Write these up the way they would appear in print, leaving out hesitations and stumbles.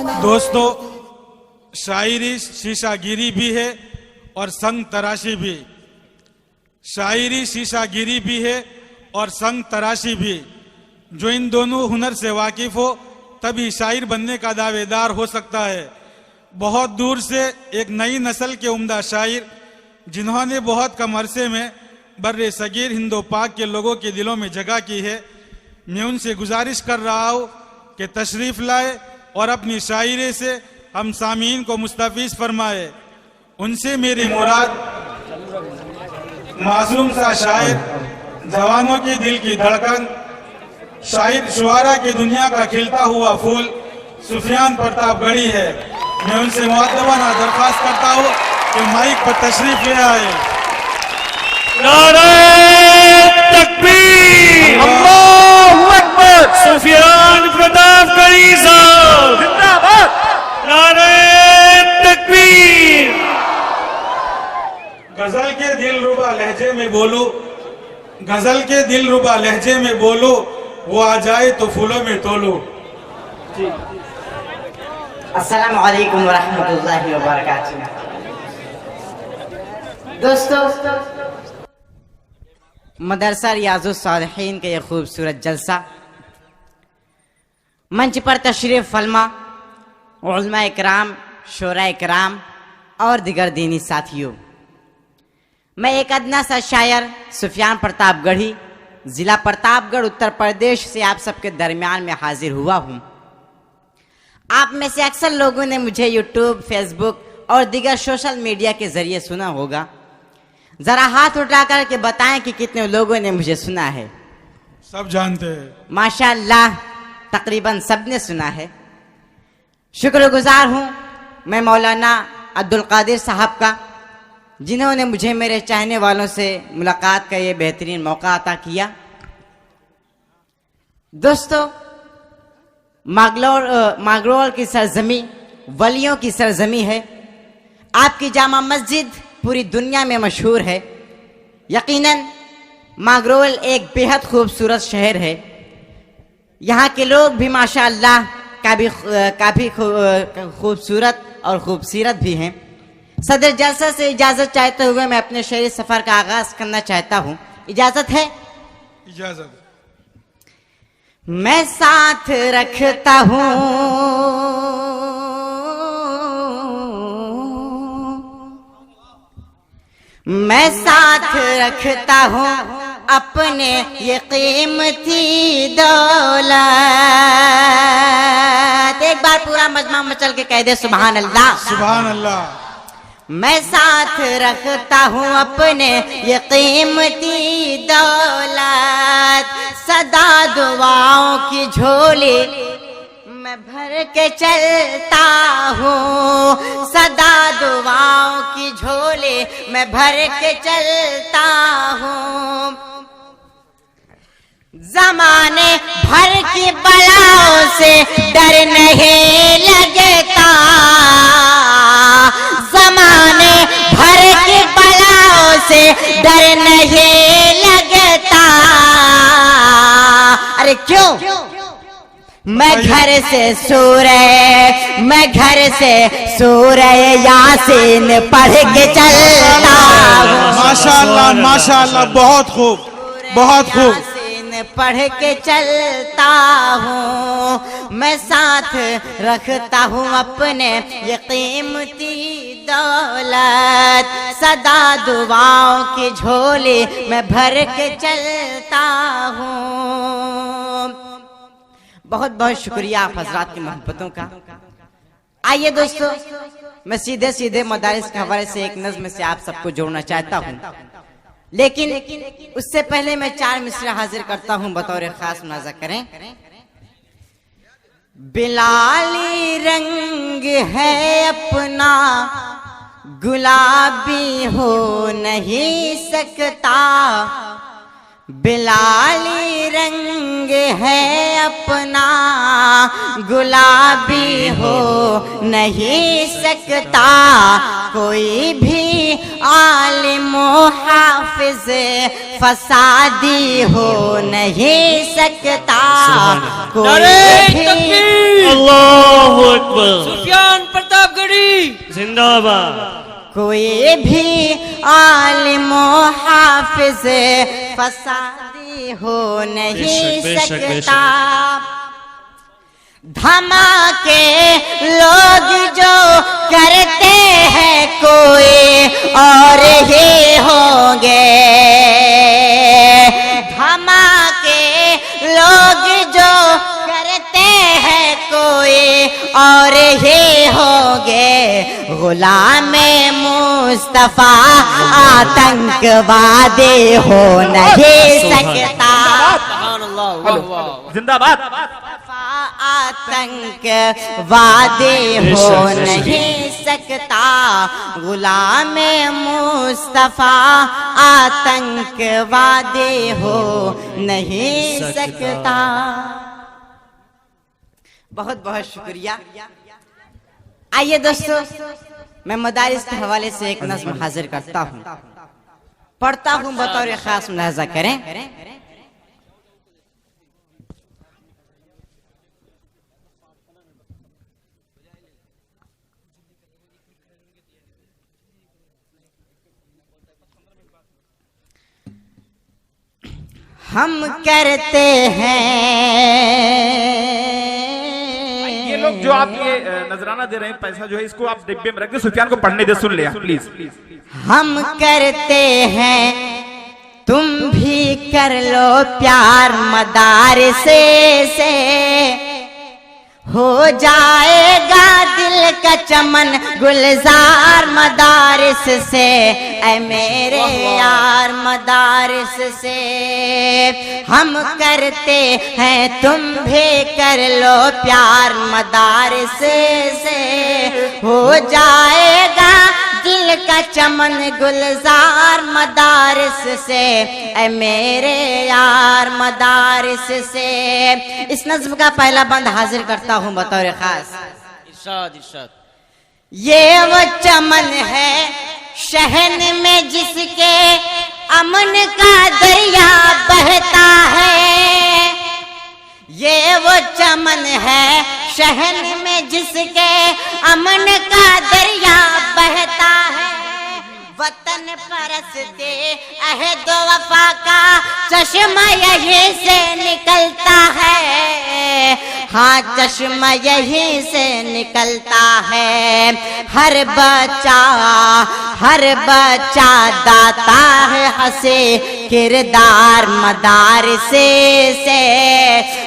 दोस्तों, शायरी शीशागिरी भी है और संग तराशी भी। शायरी शीशागिरी भी है और संग तराशी भी। जो इन दोनों हुनर से वाकिफ हो तभी शायर बनने का दावेदार हो सकता है। बहुत दूर से एक नई नस्ल के उम्दा शायर जिन्होंने बहुत कम अरसे में बर्रे सगीर हिंदो पाक के लोगों के दिलों में जगह की है, मैं उनसे गुजारिश कर रहा हूँ कि तशरीफ लाए और अपनी शायरी से हम सामीन को मुस्तफीज फरमाए। उनसे मेरी मुराद मासूम सा शायर, जवानों के दिल की धड़कन, शायर शुआरा की दुनिया का खिलता हुआ फूल सुफियान प्रतापगढ़ी है। मैं उनसे मुअद्दबाना दरख्वास्त करता हूँ कि माइक पर तशरीफ ले आए। नारे तकबीर, अल्लाहु अकबर। सुफियान प्रतापगढ़ी साहब जिंदाबाद। नारे तकबीर। गजल के दिलरुबा लहजे में बोलो, गजल के दिलरुबा लहजे में बोलो, वो आ जाए तो फूलों में तोलो। अस्सलामु अलैकुम वरहमतुल्लाहि वबरकातुहू। दोस्तों, मदरसा रियाजुस सालिहीन के ये खूबसूरत जलसा, मंच पर तशरीफ फरमा उलमा इकराम, शोरा इकराम और दिगर दीनी साथियों, मैं एक अदना सा शायर सुफियान प्रतापगढ़ी, जिला प्रतापगढ़, उत्तर प्रदेश से आप सबके दरमियान में हाजिर हुआ हूँ। आप में से अक्सर लोगों ने मुझे यूट्यूब, फेसबुक और दिगर सोशल मीडिया के जरिए सुना होगा। जरा हाथ उठा करके बताएं कि कितने लोगों ने मुझे सुना है। सब जानते हैं। माशाअल्लाह, तकरीबन सबने सुना है। शुक्रगुजार हूँ मैं मौलाना अब्दुल कादिर साहब का, जिन्होंने मुझे मेरे चाहने वालों से मुलाकात का ये बेहतरीन मौका अता किया। दोस्तों, मागरोल की सरजमी वलियों की सरजमी है। आपकी जामा मस्जिद पूरी दुनिया में मशहूर है। यकीनन मागरोल एक बेहद खूबसूरत शहर है। यहाँ के लोग भी माशाअल्लाह काफ़ी खूबसूरत और खूबसीरत भी हैं। सदर जलसा से इजाज़त चाहते हुए मैं अपने शहरी सफ़र का आगाज़ करना चाहता हूँ। इजाज़त है? इजाज़त। मैं साथ रखता हूँ मैं साथ रखता हूँ अपने ये कीमती दौलत। एक बार पूरा मजमा मचल के कह दे सुभान अल्लाह। सुभान अल्लाह। मैं साथ रखता हूँ अपने ये कीमती दौलत, सदा दुआओं की झोली मैं भर के चलता हूँ, सदा दुआओं की झोली मैं भर के चलता हूँ। ज़माने भर की बलाओं से डर नहीं लगता, ज़माने भर की बलाओं से डर नहीं लगता। अरे क्यों? मैं घर से सूरह यासीन पढ़ के चलता हूँ। माशाअल्लाह, माशाअल्लाह, बहुत खूब, बहुत खूब। पढ़ के चलता हूँ। मैं साथ रखता हूँ अपने ये कीमती दौलत, सदा दुआओं की झोली मैं भर के चलता हूँ। बहुत बहुत शुक्रिया आप हजरात की मोहब्बतों का। आइए दोस्तों, मैं सीधे सीधे मदारिस के हवाले से एक नज़्म से आप सबको जोड़ना चाहता हूँ, लेकिन उससे पहले मैं 4 मिसरे हाजिर करता हूं, बतौर खास मुलाजा करें। बिलाली रंग है अपना, गुलाबी हो नहीं सकता, बिलाली रंग है अपना, गुलाबी हो नहीं सकता कोई भी आलिम हाफिज, फसादी हो नहीं सकता कोई नारे भी। तकबीर, अल्लाहु अकबर। सुफियान प्रतापगढ़ी जिंदाबाद। कोई भी आलिम हाफिज, फसादी हो नहीं बेशक, बेशक, सकता। धमाके लोग जो करते हैं कोई और ही होंगे, धमाके लोग जो करते हैं कोई और ही होंगे, गुलाम मुस्तफा आतंकवादी हो नहीं सकता। सुभान अल्लाह, वाह वाह। जिंदाबाद। आतंकवादी हो नहीं सकता, गुलाम मुस्तफा आतंकवादी हो नहीं सकता। बहुत बहुत शुक्रिया। आइए दोस्तों, मैं मदारिस के हवाले से एक नज़्म हाजिर करता हूँ, पढ़ता हूँ, बतौर खास मुलाहजा करें। हम करते हैं ये लोग जो आप ये नजराना दे रहे हैं, पैसा जो है इसको आप डिब्बे में रख दे, सुफियान को पढ़ने दे, सुन ले प्लीज। हम करते हैं, तुम भी कर लो प्यार मदारसे से, हो जाएगा दिल का चमन गुलजार मदारिस से, ऐ मेरे यार मदारिस से। हम करते हैं, तुम भी कर लो प्यार मदारिस से, हो जाएगा दिल का चमन गुलजार मदारिस से, ऐ मेरे यार मदारिस से। इस नज़्म का पहला बंद हाजिर करता हूँ बतौर खास। इरशाद इरशाद। ये वो चमन है शहन में जिसके अमन का दरिया बहता है, ये वो चमन है शहन में जिसके अमन का दरिया बहता है। वतन परस्ते अहद वफा का चश्मा यहीं से निकलता है, हाँ चश्मा यहीं से निकलता है। हर बच्चा दाता है हंसे किरदार मदारसे से।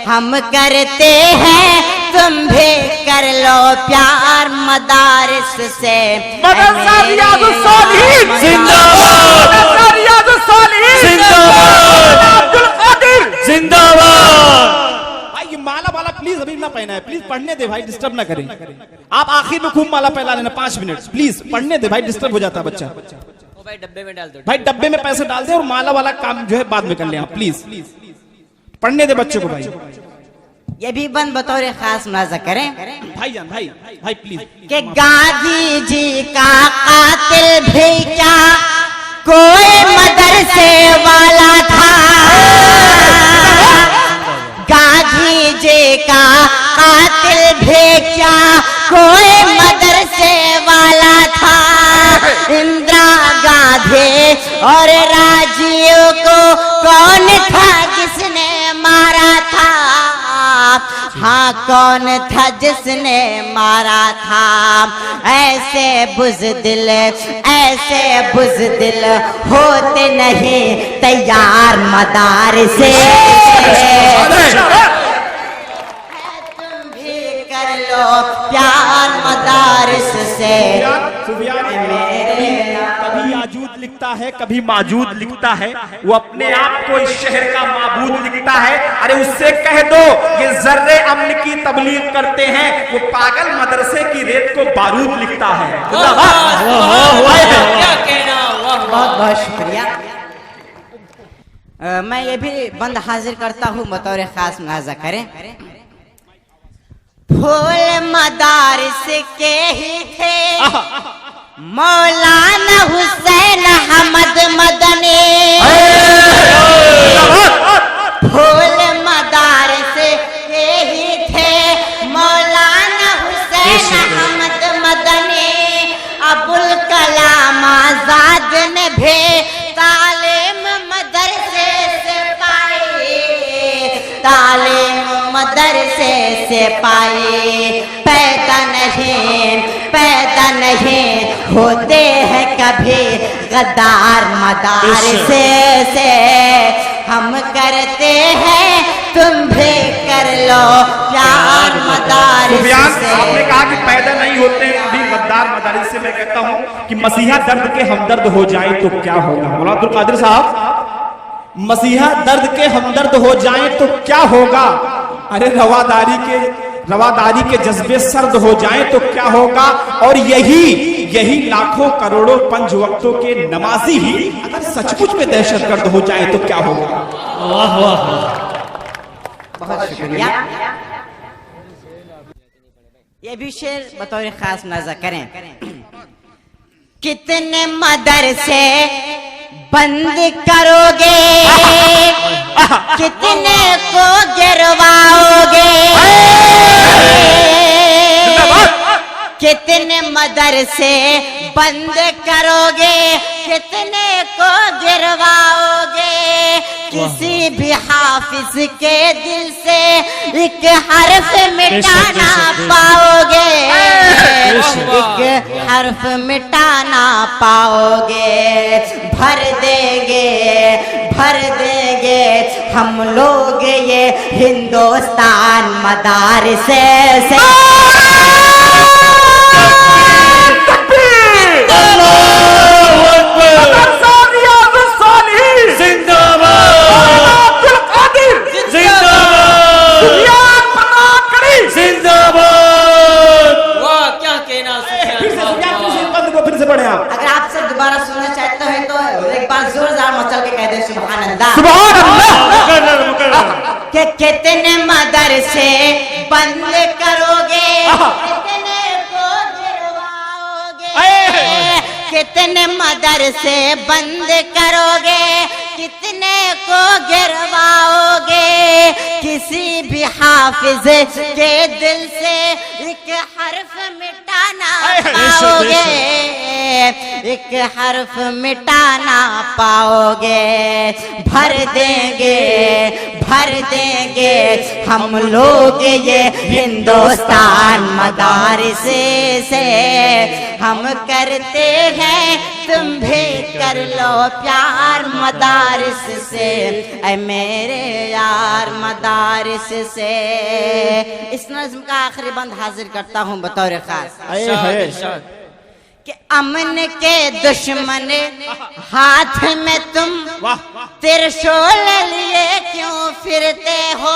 हम करते हैं, तुम भी कर लो प्यार मदारिस से। मदरसा रियाजुस सालिहीन जिंदाबाद। मदरसा रियाजुस सालिहीन जिंदाबाद। अब्दुल कादिर जिंदाबाद। भाई ये माला वाला प्लीज अभी ना पहना है, प्लीज पढ़ने दे भाई, डिस्टर्ब ना करें। आप आखिर में खूब माला पहला लेना 5 मिनट, प्लीज पढ़ने दे भाई, डिस्टर्ब हो जाता है बच्चा। ओ भाई डब्बे में डाल दो। भाई डब्बे में पैसे डाल दे और माला वाला काम जो है बाद में कर ले आप, प्लीज पढ़ने दे बच्चों को भाई। ये भी बंद बतौर खास मुलाजा करें भाईजान भाई भाई प्लीज। कि गांधी जी का कातिल भी क्या कोई मदरसे वाला था, गांधी जी का कातिल भी क्या कोई मदरसे वाला था। इंदिरा गांधी और राजीव को कौन था जिसने मारा था, हाँ कौन था जिसने मारा था। ऐसे बुज़दिल होते नहीं तैयार मदारसे। तुम भी कर लो प्यार मदारिस से। कभी याजूद लिखता है, कभी माजूद लिखता है, वो अपने आप को इस शहर का माबूद लिखता है। अरे उससे कह दो ये जर्रे अमन की तबलीग करते हैं, वो पागल मदरसे की रेत को बारूद लिखता है। क्या कहना, वाह बहुत बहुत शुक्रिया। मैं ये भी बंद हाजिर करता हूँ बतौर खास मुलाजा करें। फूल मदारिस के ही थे मौलाना हुसैन अहमद मदनी। फूल मदारिस के ही थे मौलाना हुसैन अहमद मदनी। अबुल कलाम आजाद ने भी तालीम मदरसे से पाई, तालीम मदरसे से पाई। पैदा नहीं होते हैं कभी गद्दार मदारसे से। हम करते हैं तुम भी कर लो प्यार मदारसे से। आपने कहा कि पैदा नहीं होते हैं कभी गद्दार मदारिस से। मैं कहता हूं कि मसीहा दर्द के हमदर्द हो जाए तो क्या होगा। मौलाना अब्दुल कादिर साहब, मसीहा दर्द के हमदर्द हो जाए तो क्या होगा। अरे रवादारी के जज्बे सर्द हो जाएं तो क्या होगा। और यही लाखों करोड़ों पंज वक्तों के नमाजी ही अगर सचमुच में दहशतगर्द हो जाए तो क्या होगा। वाह वाह, बहुत शुक्रिया। ये भी शेर बतौर खास मुलाजा करें। कितने मदरसे बंद करोगे, कितने को गिरवाओगे। कितने मदरसे बंद करोगे, कितने को गिरवाओगे। किसी भी हाफिज के दिल से एक हर्फ मिटाना पाओगे, एक हर्फ मिटाना पाओगे। भर देंगे हम लोग ये हिंदुस्तान मदारसे से। अगर आपसे दोबारा सुनना चाहते हैं तो एक बार जोरदार मचल के कह दे सुभान अल्लाह। कि कितने मदरसे बंद करोगे, कितने को गिरवाओगे। कितने मदरसे बंद करोगे, कितने को गिरवाओगे। किसी भी हाफिज के दिल से एक हर्फ मिटाना पाओगे, एक हर्फ मिटाना पाओगे। भर देंगे हम लोग ये हिंदुस्तान मदारसे से। हम करते हैं तुम भी कर लो प्यार मदारिस से। ऐ मेरे यार मदारिस से। इस नज़्म का आखिरी बंद हाजिर करता हूँ बतौर खास। कि अमन के दुश्मन हाथ में तुम त्रिशूल लिए क्यों फिरते हो।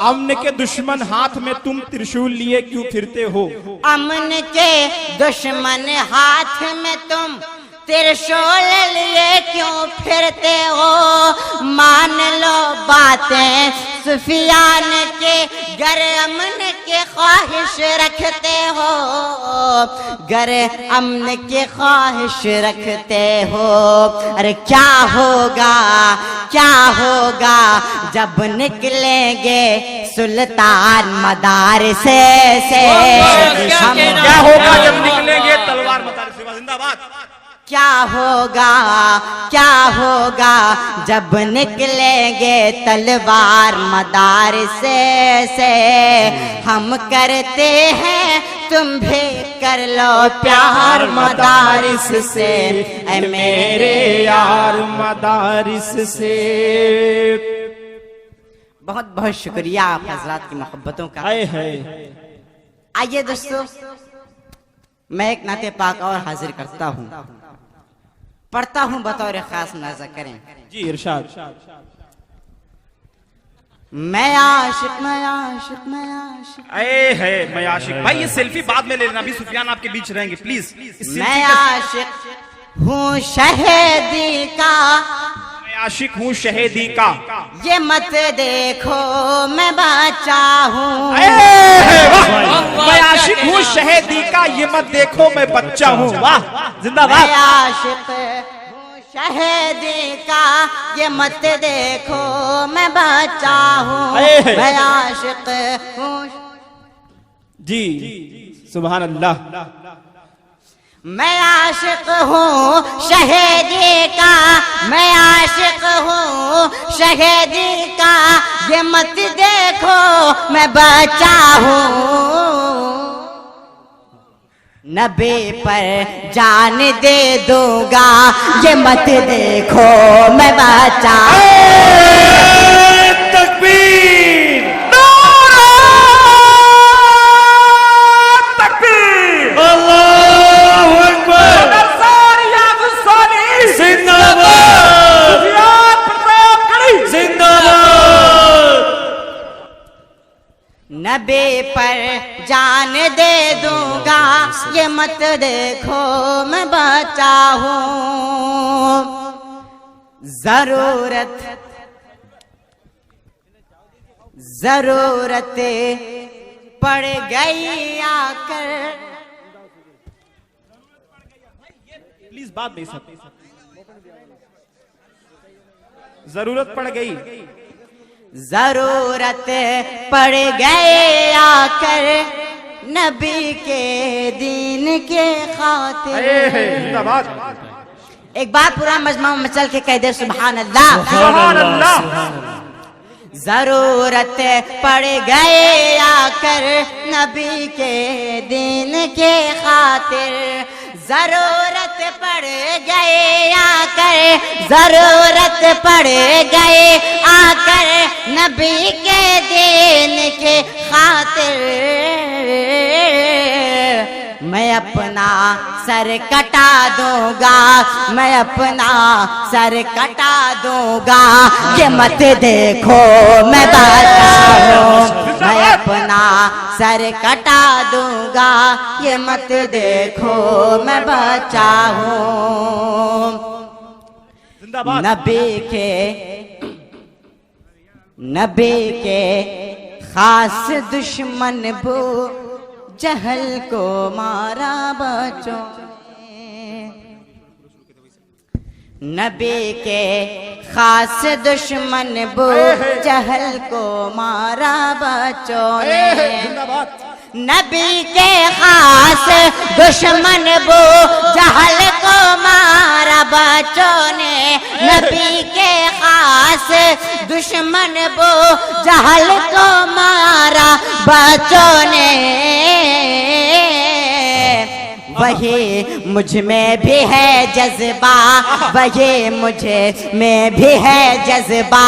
अमन के दुश्मन हाथ में तुम त्रिशूल लिए क्यों फिरते हो। अमन के दुश्मन हाथ में तुम त्रिशूल लिए क्यों फिरते हो। मान लो बातें सुफियान के, गर अमन के ख्वाहिश रखते हो, गर अमन के ख्वाहिश रखते हो। अरे क्या होगा जब निकलेंगे सुल्तान मदारसे से। क्या होगा जब निकलेंगे तलवार मदारसे से। जिंदाबाद। क्या होगा जब निकलेंगे तलवार मदारसे से। हम करते हैं तुम भी कर लो प्यार मदारिस से। ऐ मेरे यार मदारिस से। बहुत बहुत शुक्रिया आप हजरात की मोहब्बतों का। आइए दोस्तों, मैं एक नाते पाक और हाजिर करता हूँ, पढ़ता हूँ बतौर खास मुलाजा करें। जी इरशाद। मैं आशिक मैं आशिक। भाई ये सेल्फी बाद में ले लेना, अभी सुफियान आपके बीच रहेंगे प्लीज। मैं आशिक हूँ शहीदी का, मैं आशिक हूँ शहीदी का। ये मत देखो मैं बच्चा हूँ। मैं आशिक हूँ शहीदी का, ये मत देखो मैं बच्चा हूँ। वाह जिंदाबाद। मैं आशिक हूँ शहीदी का, ये मत देखो मैं बच्चा हूँ। मैं आशिक हूँ। जी सुभान अल्लाह। मैं आशिक हूँ शहीदी का, मैं आशिक हूँ शहीदी का, ये मत देखो मैं बच्चा हूँ। नबी पर जान दे दूंगा, ये मत देखो मैं बच्चा हूँ। तकबीर अल्लाहु अकबर जिंदाबाद जिंदाबाद। नबी पर जान दे दूंगा, ये मत देखो मैं बच्चा हूँ। जरूरत पड़ गई आकर। प्लीज बात नहीं सकते। जरूरत पड़ गई, जरूरत पड़ गए आकर, नबी के दीन के खातिर। जिंदाबाद। एक बार पूरा मजमा में चल के कह दे सुभान अल्लाह। सुभान अल्लाह। जरूरत पड़ गए आकर, नबी के दीन के खातिर। जरूरत पड़ गए आकर, जरूरत पड़ गए आकर, नबी के दीन के खातिर। मैं अपना सर कटा दूंगा, मैं अपना सर कटा दूंगा, ये मत देखो मैं बच्चा हूँ। मैं अपना सर कटा दूंगा, ये मत देखो मैं बच्चा हूँ। जिंदाबाद। नबी के खास दुश्मन वो जहल को मारा बच्चों ने। नबी के खास दुश्मन वो जहल को मारा बच्चों ने। नबी के खास दुश्मन वो जहल को मारा बच्चों ने। नबी के खास दुश्मन वो जहल को मारा बच्चों ने। वही मुझ में भी है जज्बा, वही मुझे में भी है जज्बा,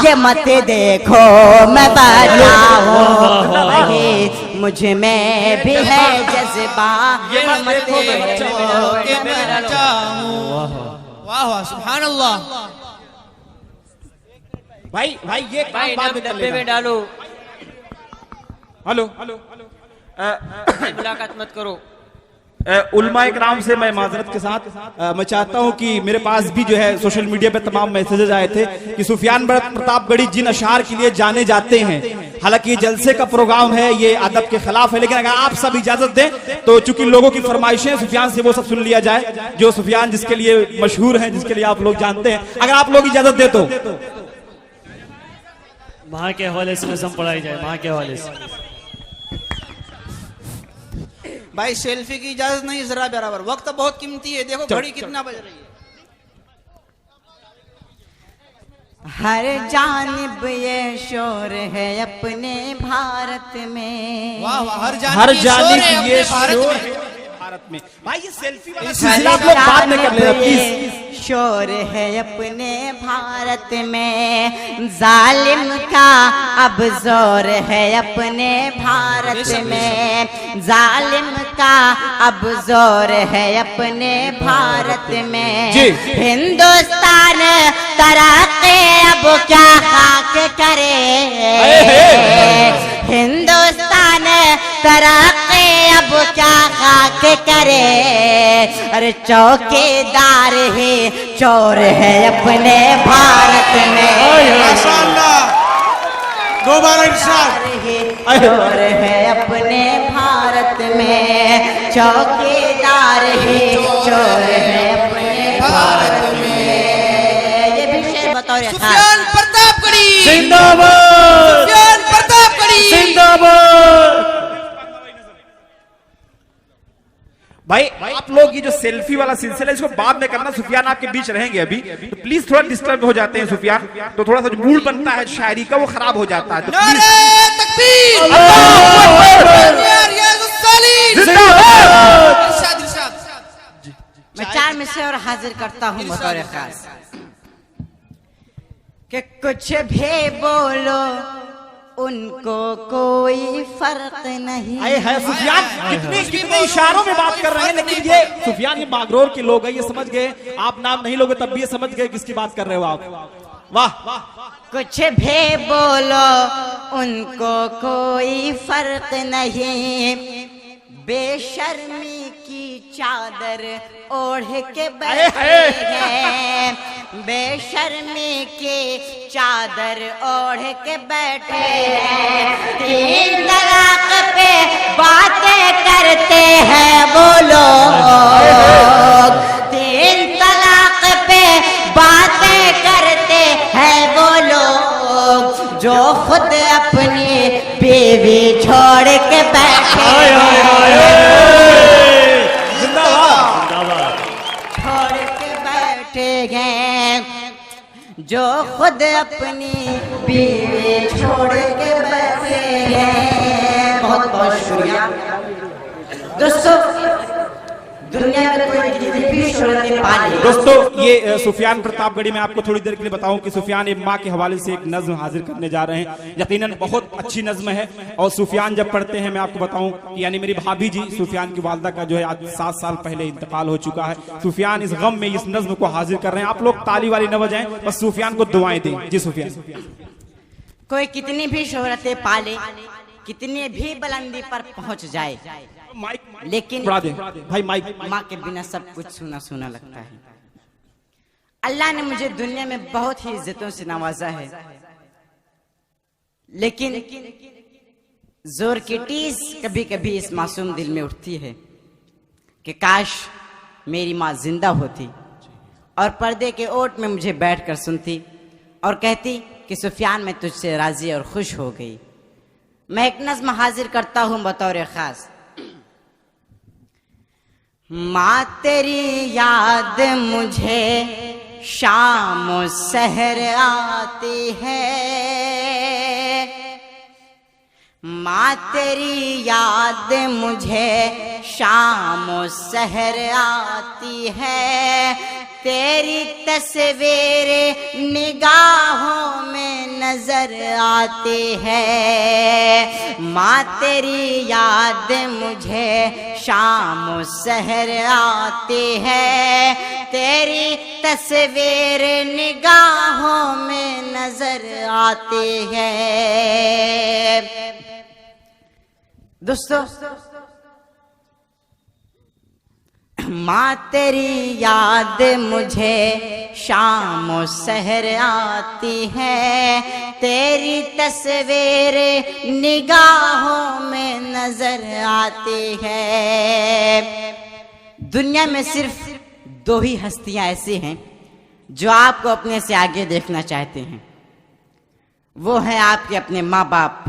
ये मत देखो मैं बच्चा हूँ। वही मुझ में भी है जज्बा, ये मत देखो मैं बच्चा हूँ। वाह वाह सुभान अल्लाह। भाई ये काम भाई बाद नाम में कर डब्बे में लेना। डालो। हेलो मुलाकात मत करो। उलमा इकराम से मैं माजरत के साथ मैं चाहता हूं कि मेरे पास भी जो है सोशल मीडिया पे तमाम मैसेजेस आए थे कि सुफियान प्रतापगढ़ी जिन अशार के लिए जाने जाते हैं, हालांकि ये जलसे का प्रोग्राम है, ये अदब के खिलाफ है, लेकिन अगर आप सब इजाजत दें तो चूंकि लोगों की फरमाइशें सुफियान से वो सब सुन लिया जाए जो सुफियान जिसके लिए मशहूर है, जिसके लिए आप लोग जानते हैं। अगर आप लोग इजाजत दे तो वहां के हवाले से नज़म पढ़ाई जाए, वहां के हवाले से। भाई सेल्फी की इजाजत नहीं, जरा बराबर, वक्त बहुत कीमती है। देखो घड़ी कितना बज रही है। हर जानिब ये शोर है अपने भारत में। वाह वाह, हर हर जानिब जानिब ये ये शोर है शोर अपने है भारत में। भाई ये सेल्फी वाला हर सिलसिला आप लोग बाद में कर लेना प्लीज। शोर है अपने भारत में, जालिम का अब जोर है अपने भारत में। जालिम का अब जोर है अपने भारत में। हिंदुस्तान तरक्की अब क्या खाक करे। हिंदुस्तान तरक्की अब क्या खाक करे। करे, अरे चौकीदार ही चोर है अपने भारत में। माशाअल्लाह, दोबारा इरशाद। चोर है अपने भारत में, चौकीदार ही चोर है अपने भारत में। ये भी शेर बतौर खास। सुफियान प्रतापगढ़ी जिंदाबाद, सुफियान प्रतापगढ़ी जिंदाबाद। भाई आप लोग ये जो सेल्फी वाला सिलसिला इसको बाद में करना। सुफियान आपके बीच रहेंगे अभी, तो प्लीज थोड़ा डिस्टर्ब हो जाते हैं सुफियान, तो थोड़ा सा जो मूड बनता है शायरी का वो खराब हो जाता है, तो प्लीज। नारे तकबीर, जिंदाबाद। इरशाद इरशाद। मैं 4 में से और हाजिर करता हूँ बतौर खास कि कुछ भी बोलो उनको कोई फर्क नहीं। आए है सुफियान, कितने कितने इशारों में बात कर रहे हैं, लेकिन ये सुफियान ये बागरोर के लोग हैं, ये समझ गए। आप नाम नहीं लोगे तब भी ये समझ गए किसकी बात कर रहे हो आप। वाह। कुछ भी बोलो उनको कोई फर्क नहीं, बेशर्मी की चादर ओढ़ के बैठे हैं, बेशर्मी की चादर ओढ़ के बैठे हैं। 3 तलाक पे बातें करते हैं वो लोग, 3 तलाक पे बातें करते हैं वो लोग, जो खुद अपनी बीवी छोड़ के बैठे छोड़ के बैठे हैं, जो खुद अपनी बीवी छोड़ के बैठे हैं। बहुत बहुत शुक्रिया दोस्तों। दुनिया में कोई कितनी भी शोहरत पा ले। दोस्तों ये सुफियान प्रतापगढ़ी, मैं आपको थोड़ी देर के लिए बताऊं कि सुफियान एक माँ के हवाले से एक नज्म हाजिर करने जा रहे हैं। यकीनन बहुत अच्छी नज्म है, और सुफियान जब पढ़ते हैं, मैं आपको बताऊं कि यानी मेरी भाभी जी सुफियान की वालदा का जो है आज 7 साल पहले इंतकाल हो चुका है। सुफियान इस गम में इस नज्म को हाजिर कर रहे हैं। आप लोग ताली वाली न बजाएं, बस सुफियान को दुआएं दें। जी सुफियान। कोई कितनी भी शोहरतें पाले, कितनी भी बुलंदी पर पहुंच जाए, लेकिन भाई माइक, माँ के बिना सब कुछ सूना सूना लगता है। अल्लाह ने मुझे दुनिया में बहुत ही इज्जतों से नवाजा है, लेकिन जोर की टीस कभी कभी इस मासूम दिल में उठती है कि काश मेरी माँ जिंदा होती और पर्दे के ओट में मुझे बैठकर सुनती और कहती कि सुफियान मैं तुझसे राजी और खुश हो गई। मैं एक नज्म हाजिर करता हूं बतौर खास। माँ तेरी याद मुझे शाम सहर आती है, माँ तेरी याद मुझे शाम सहर आती है, तेरी तस्वीर निगाहों में नजर आती है। माँ तेरी याद मुझे शाम सहर आती है, तेरी तस्वीर निगाहों में नजर आती है। दोस्तों माँ तेरी याद मुझे शाम सहर आती है, तेरी तस्वीर निगाहों में नजर आती है। दुनिया में सिर्फ 2 ही हस्तियां ऐसी हैं जो आपको अपने से आगे देखना चाहते हैं। वो है आपके अपने माँ बाप,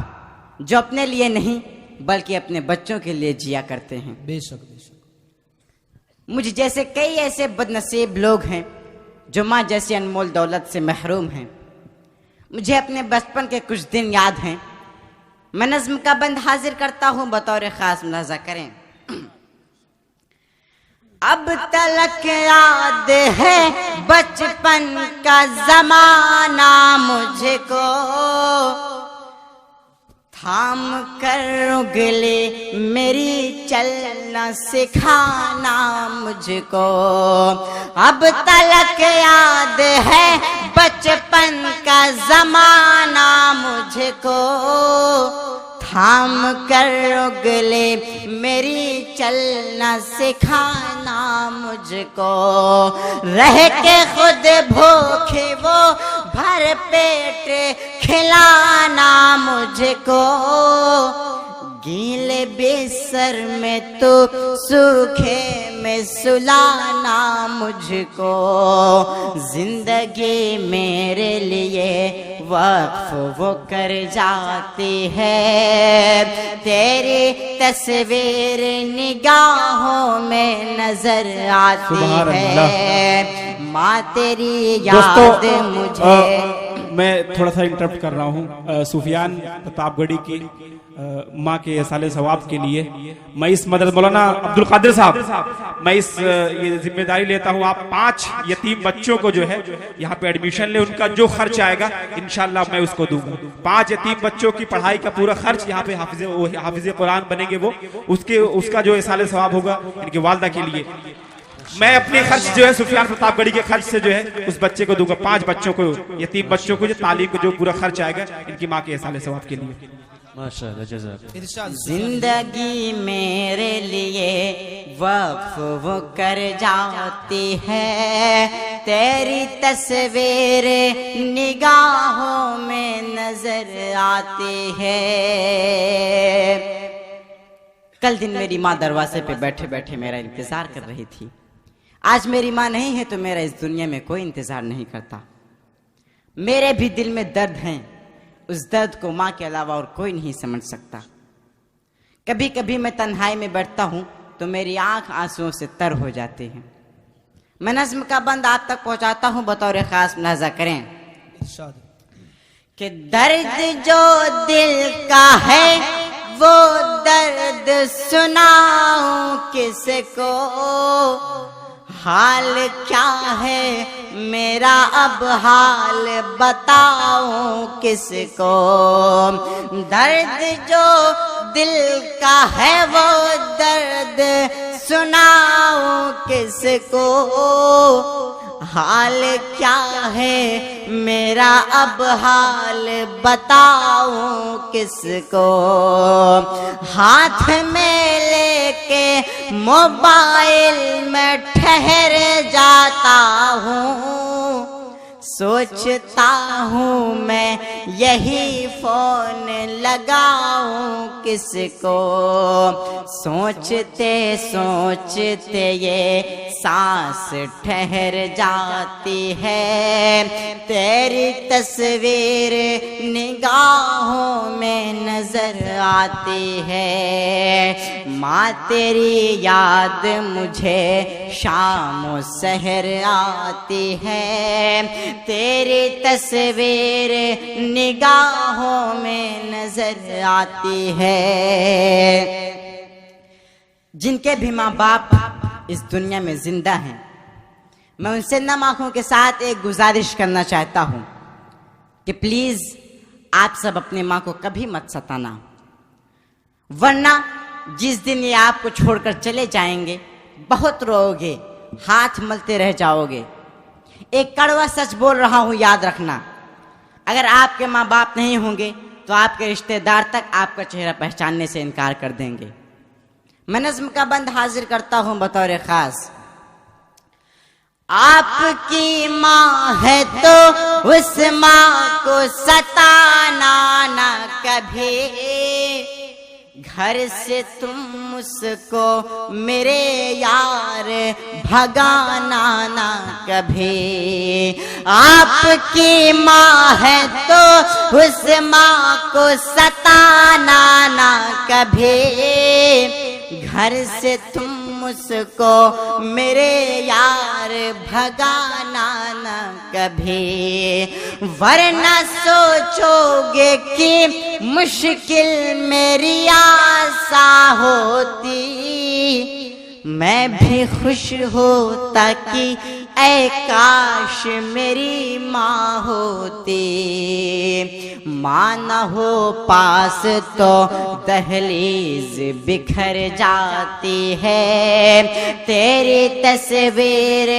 जो अपने लिए नहीं बल्कि अपने बच्चों के लिए जिया करते हैं। बेशक बेशक। मुझ जैसे कई ऐसे बदनसीब लोग हैं जो माँ जैसी अनमोल दौलत से महरूम हैं। मुझे अपने बचपन के कुछ दिन याद हैं। मैं नज्म का बंद हाजिर करता हूँ बतौर खास, मुलाजा करें। अब तलक याद है बचपन का जमाना मुझको, थाम कर उगले मेरी चलना सिखाना मुझको। अब तलक याद है बचपन का जमाना मुझको, थाम कर उगले मेरी चलना सिखाना मुझको, रह के खुद भूखे वो भर पेट खिलाना मुझको, गीले बिस्तर में तो सूखे में सुलाना मुझको, जिंदगी मेरे लिए वक्फ वो कर जाती है, तेरी तस्वीर निगाहों में नजर आती है, माँ तेरी याद मुझे। मैं थोड़ा सा इंटरप्ट कर रहा हूँ सुफियान प्रतापगढ़ी की माँ के साले सवाब के लिए मैं इस मदरसा मौलाना अब्दुल कादिर साहब मैं इस ये जिम्मेदारी लेता हूँ। आप 5 यतीम बच्चों को जो है यहाँ पे एडमिशन ले, उनका जो खर्च आएगा इंशाल्लाह मैं उसको दूंगा। 5 यतीम बच्चों की पढ़ाई का पूरा खर्च यहाँ पे हाफिज कुरान बनेंगे वो, उसका जो साले सवाब होगा इनकी वालदा के लिए मैं अपने खर्च जो है सुफियान प्रतापगढ़ी के खर्च से जो है उस बच्चे को दूंगा। 5 बच्चों को, यतीम बच्चों को जो तालीम को जो पूरा खर्च आएगा इनकी माँ के साले सवाब के लिए। जिंदगी मेरे लिए वक्फ वो कर जाती है, तेरी तस्वीर निगाहों में नजर आती है। कल दिन मेरी माँ दरवाजे पे बैठे बैठे मेरा इंतजार कर रही थी। आज मेरी माँ नहीं है तो मेरा इस दुनिया में कोई इंतजार नहीं करता। मेरे भी दिल में दर्द है, उस दर्द को माँ के अलावा और कोई नहीं समझ सकता। कभी कभी मैं तन्हाई में बैठता हूँ तो मेरी आंख आंसुओं से तर हो जाती है। मैं नज़्म का बंद आप तक पहुंचाता हूँ, बतौर खास मुलाजा करें कि दर्द जो दिल का है वो दर्द सुनाऊं किसको, हाल क्या है मेरा अब हाल बताऊं किसको। दर्द जो दिल का है वो दर्द सुनाऊं किसको, हाल क्या है मेरा अब हाल बताऊं किसको। हाथ में लेके मोबाइल में ठहर जाता हूँ, सोचता हूँ मैं यही फोन लगाऊं किसको। सोचते सोचते ये सांस ठहर जाती है, तेरी तस्वीर निगाहों में नजर आती है। माँ तेरी याद मुझे शाम सहर आती है, तेरी तस्वीर निगाहों में नजर आती है। जिनके भी माँ बाप इस दुनिया में जिंदा हैं, मैं उनसे नम आंखों के साथ एक गुजारिश करना चाहता हूं कि प्लीज आप सब अपनी माँ को कभी मत सताना, वरना जिस दिन ये आपको छोड़कर चले जाएंगे बहुत रोओगे, हाथ मलते रह जाओगे। एक कड़वा सच बोल रहा हूं, याद रखना, अगर आपके माँ बाप नहीं होंगे तो आपके रिश्तेदार तक आपका चेहरा पहचानने से इनकार कर देंगे। मैं नज़्म का बंद हाजिर करता हूं बतौर खास। आपकी माँ है तो उस माँ को सताना ना कभी, घर से तुम उसको मेरे यार भगाना ना कभी। आपकी माँ है तो उस माँ को सताना ना कभी, घर से तुम उसको मेरे यार भगाना ना कभी। वरना सोचोगे कि मुश्किल मेरी आशा होती, मैं भी खुश होता कि ऐ काश मेरी माँ होती। माँ न हो पास तो दहलीज बिखर जाती है, तेरी तस्वीर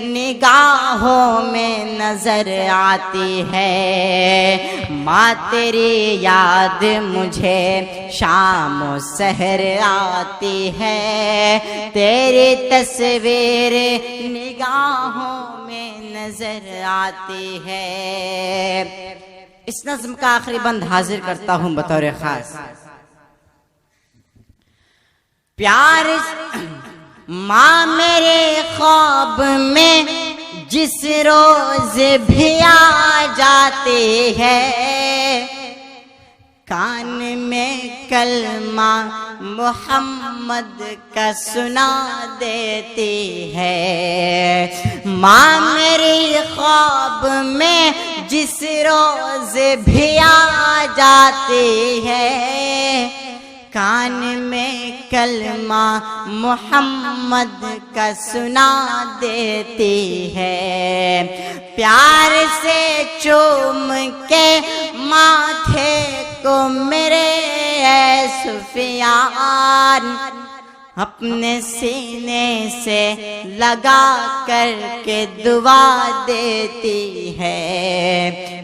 निगाहों में नजर आती है। माँ तेरी याद मुझे शाम और सहर आती है, तेरी तस्वीर निगाहों में नजर आती है। इस नज्म का आखिरी बंद हाजिर करता हूं बतौर खास। प्यार माँ मेरे ख्वाब में जिस रोज भी आ जाती है, कान में कलमा मोहम्मद का सुना देती है। माँ मेरी ख्वाब में जिस रोज भी आ जाती है, कान में कलमा मोहम्मद का सुना देती है। प्यार से चूम के माथे को मेरे ऐ सुफियान अपने सीने से लगा करके दुआ देती है।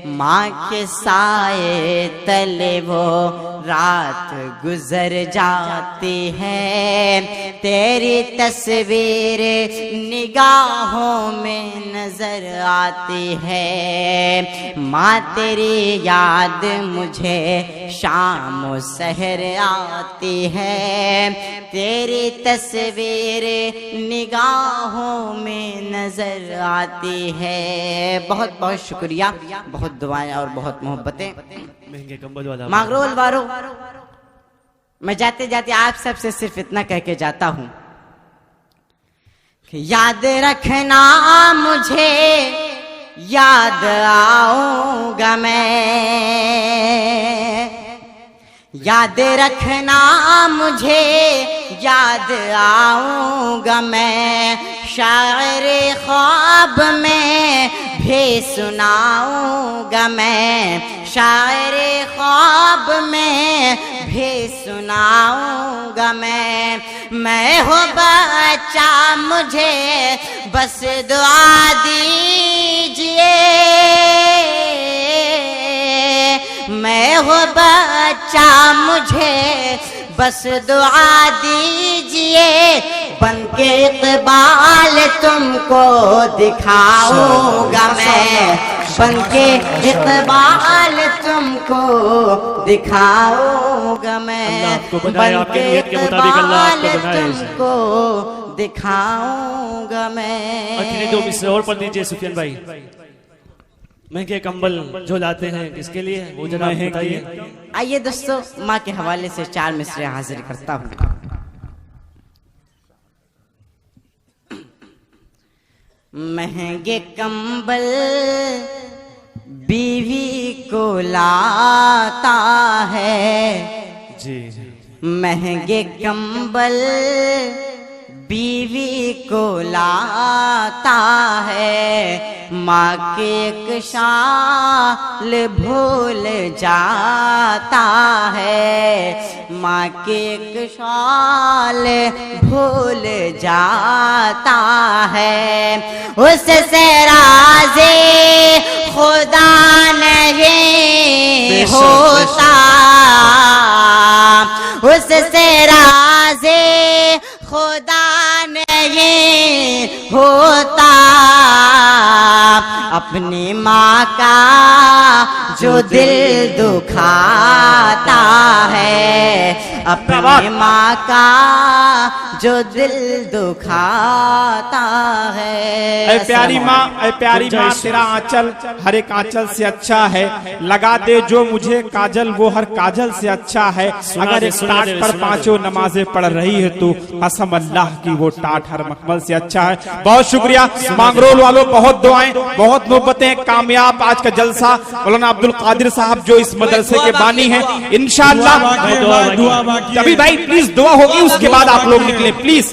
माँ के साए तले वो रात गुजर जाती है, तेरी तस्वीर निगाहों में नजर आती है। माँ तेरी याद मुझे शाम और सहर आती है, तेरी तस्वीर निगाहों में नजर आती है। बहुत बहुत शुक्रिया, बहुत दुआएं और बहुत मोहब्बतें। महंगे कंबल वाला मागरोल वालों, मैं जाते जाते आप सबसे सिर्फ इतना कह के जाता हूं कि याद रखना मुझे याद आऊंगा मैं, याद रखना मुझे याद आऊंगा मैं। शायरे ख्वाब में भी सुनाऊंगा मैं, शायरे ख्वाब में भी सुनाऊंगा मैं हो बच्चा मुझे बस दुआ दीजिए, मैं हो बच्चा मुझे बस दुआ दीजिए। बनके इकबाल तुमको दिखाऊंगा मैं, बनके इकबाल तुमको दिखाऊंगा मैं, बनके इकबाल तुमको दिखाऊंगा मैं। आखिरी 2 मिसरे और पढ़ दीजिए सुफियान भाई। महंगे कंबल जो लाते हैं किसके लिए, वो जनाब बताइए। आइए दोस्तों, माँ के हवाले से 4 मिसरे हाजिर करता हूँ। महंगे कंबल बीवी को लाता है जी, महंगे कंबल बीवी को लाता है। माँ के एक शाल भूल जाता है, माँ के एक शाल भूल जाता है। उससे राज़े खुदा नहीं होता, उससे राज़े खुदा नहीं होता। अपनी माँ का जो दिल दुखाता है, अपनी माँ का जो दिल दुखाता है। ऐ प्यारी माँ, ऐ प्यारी माँ, तेरा आंचल हर एक आंचल से अच्छा है। लगा दे जो मुझे काजल वो हर काजल से अच्छा है। अगर एक टाट पर 5 नमाजें पढ़ रही है तो कसम अल्लाह की वो टाट हर मखमल से अच्छा है। बहुत शुक्रिया मांगरोल वालों, बहुत दुआएं, बहुत मोहब्बतें। कामयाब आज का जलसा मौलाना अब्दुल कादिर साहब जो इस मदरसे के बानी हैं, इंशाअल्लाह। दुआ बाकी है, तभी भाई प्लीज दुआ होगी, उसके बाद आप लोग निकले प्लीज।